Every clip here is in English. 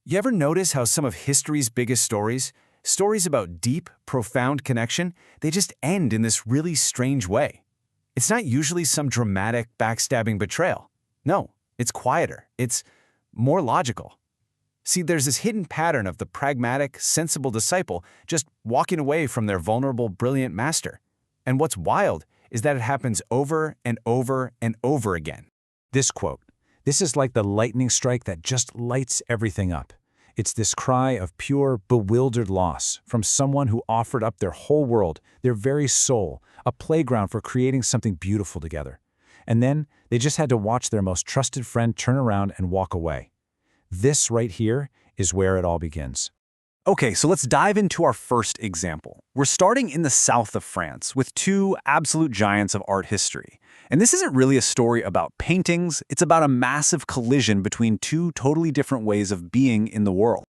You ever notice how some of history's biggest stories about deep, profound connection, they just end in this really strange way? It's not usually some dramatic, backstabbing betrayal. No, it's quieter. It's more logical. See, there's this hidden pattern of the pragmatic, sensible disciple just walking away from their vulnerable, brilliant master. And what's wild is that it happens over and over and over again. This quote, "This is like the lightning strike that just lights everything up." It's this cry of pure, bewildered loss from someone who offered up their whole world, their very soul, a playground for creating something beautiful together. And then they just had to watch their most trusted friend turn around and walk away. This right here is where it all begins. Okay, so let's dive into our first example. We're starting in the south of France with two absolute giants of art history. And this isn't really a story about paintings, it's about a massive collision between two totally different ways of being in the world.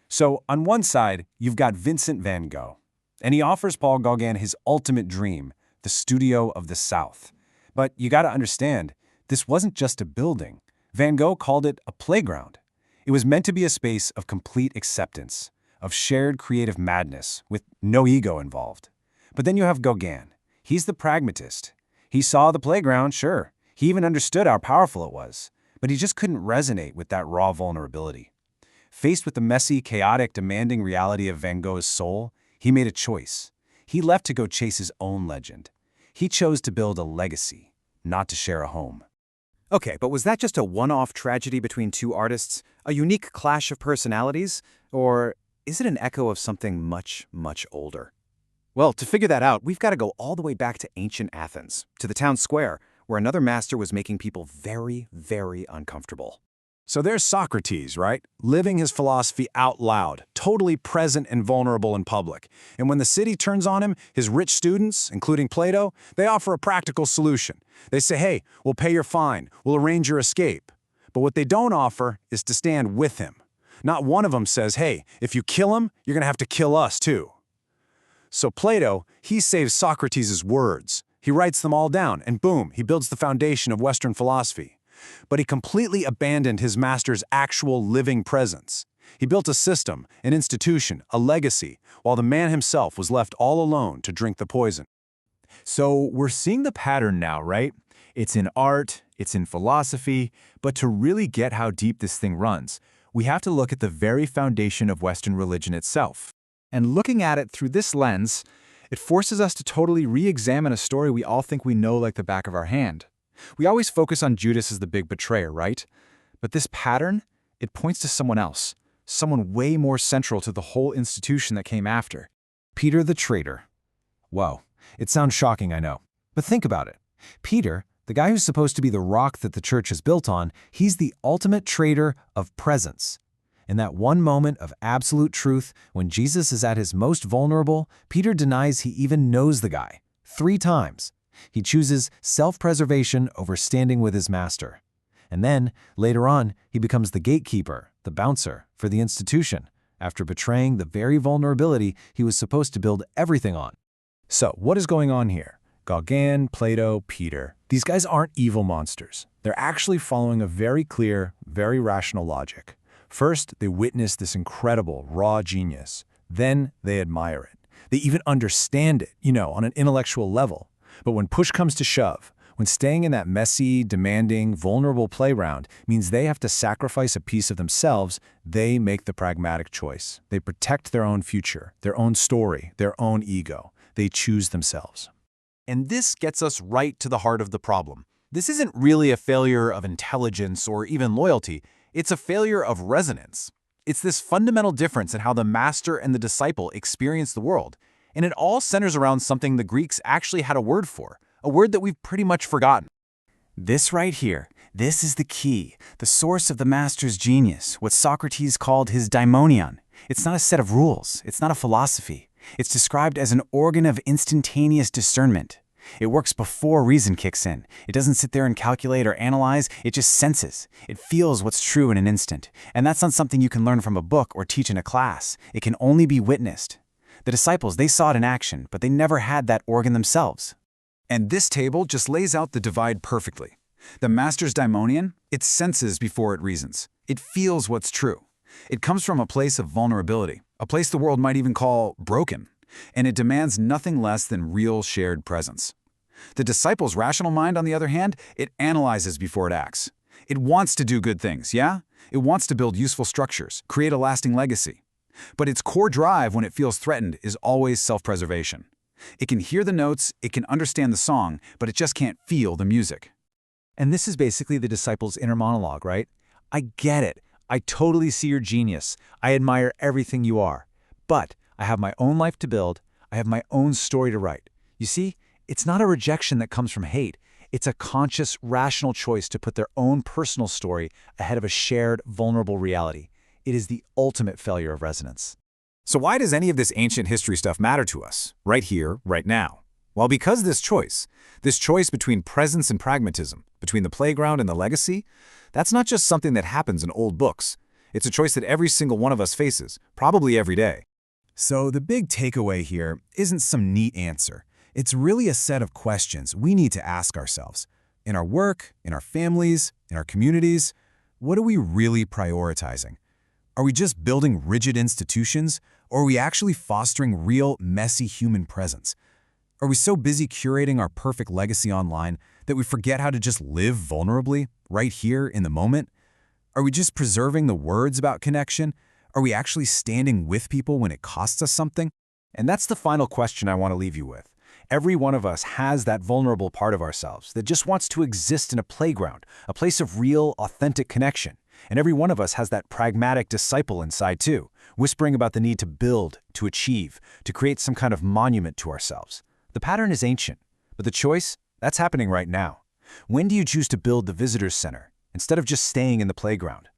So on one side, you've got Vincent van Gogh, and he offers Paul Gauguin his ultimate dream, the studio of the South. But you gotta understand, this wasn't just a building. Van Gogh called it a playground. It was meant to be a space of complete acceptance, of shared creative madness, with no ego involved. But then you have Gauguin. He's the pragmatist. He saw the playground, sure. He even understood how powerful it was. But he just couldn't resonate with that raw vulnerability. Faced with the messy, chaotic, demanding reality of Van Gogh's soul, he made a choice. He left to go chase his own legend. He chose to build a legacy, not to share a home. Okay, but was that just a one-off tragedy between two artists? A unique clash of personalities? Or is it an echo of something much, much older? Well, to figure that out, we've got to go all the way back to ancient Athens, to the town square, where another master was making people very, very uncomfortable. So there's Socrates, right? Living his philosophy out loud, totally present and vulnerable in public. And when the city turns on him, his rich students, including Plato, they offer a practical solution. They say, hey, we'll pay your fine, we'll arrange your escape. But what they don't offer is to stand with him. Not one of them says, hey, if you kill him, you're gonna have to kill us too. So Plato, he saves Socrates' words. He writes them all down, and boom, he builds the foundation of Western philosophy. But he completely abandoned his master's actual living presence. He built a system, an institution, a legacy, while the man himself was left all alone to drink the poison. So we're seeing the pattern now, right? It's in art, it's in philosophy, but to really get how deep this thing runs, we have to look at the very foundation of Western religion itself. And looking at it through this lens, it forces us to totally re-examine a story we all think we know like the back of our hand. We always focus on Judas as the big betrayer, right? But this pattern, it points to someone else, someone way more central to the whole institution that came after. Peter the traitor. Whoa, it sounds shocking, I know. But think about it. Peter, the guy who's supposed to be the rock that the church is built on, he's the ultimate traitor of presence. In that one moment of absolute truth, when Jesus is at his most vulnerable, Peter denies he even knows the guy. 3 times. He chooses self-preservation over standing with his master. And then, later on, he becomes the gatekeeper, the bouncer, for the institution, after betraying the very vulnerability he was supposed to build everything on. So, what is going on here? Gauguin, Plato, Peter. These guys aren't evil monsters. They're actually following a very clear, very rational logic. First, they witness this incredible, raw genius. Then, they admire it. They even understand it, on an intellectual level. But when push comes to shove, when staying in that messy, demanding, vulnerable playground means they have to sacrifice a piece of themselves, they make the pragmatic choice. They protect their own future, their own story, their own ego. They choose themselves. And this gets us right to the heart of the problem. This isn't really a failure of intelligence or even loyalty. It's a failure of resonance. It's this fundamental difference in how the master and the disciple experience the world. And it all centers around something the Greeks actually had a word for, a word that we've pretty much forgotten. This right here, this is the key, the source of the master's genius, what Socrates called his daimonion. It's not a set of rules, it's not a philosophy. It's described as an organ of instantaneous discernment. It works before reason kicks in. It doesn't sit there and calculate or analyze, it just senses. It feels what's true in an instant. And that's not something you can learn from a book or teach in a class. It can only be witnessed. The disciples, they saw it in action, but they never had that organ themselves. And this table just lays out the divide perfectly. The master's daimonion, it senses before it reasons. It feels what's true. It comes from a place of vulnerability, a place the world might even call broken, and it demands nothing less than real shared presence. The disciple's rational mind, on the other hand, it analyzes before it acts. It wants to do good things, yeah? It wants to build useful structures, create a lasting legacy. But its core drive when it feels threatened is always self-preservation. It can hear the notes, it can understand the song, but it just can't feel the music. And this is basically the disciple's inner monologue, right? I get it. I totally see your genius. I admire everything you are. But I have my own life to build. I have my own story to write. You see, it's not a rejection that comes from hate. It's a conscious, rational choice to put their own personal story ahead of a shared, vulnerable reality. It is the ultimate failure of resonance. So why does any of this ancient history stuff matter to us, right here, right now? Well, because this choice between presence and pragmatism, between the playground and the legacy, that's not just something that happens in old books. It's a choice that every single one of us faces, probably every day. So the big takeaway here isn't some neat answer. It's really a set of questions we need to ask ourselves. In our work, in our families, in our communities, what are we really prioritizing? Are we just building rigid institutions, or are we actually fostering real, messy human presence? Are we so busy curating our perfect legacy online that we forget how to just live vulnerably, right here in the moment? Are we just preserving the words about connection? Are we actually standing with people when it costs us something? And that's the final question I want to leave you with. Every one of us has that vulnerable part of ourselves that just wants to exist in a playground, a place of real, authentic connection. And every one of us has that pragmatic disciple inside too, whispering about the need to build, to achieve, to create some kind of monument to ourselves. The pattern is ancient, but the choice, that's happening right now. When do you choose to build the visitor's center instead of just staying in the playground?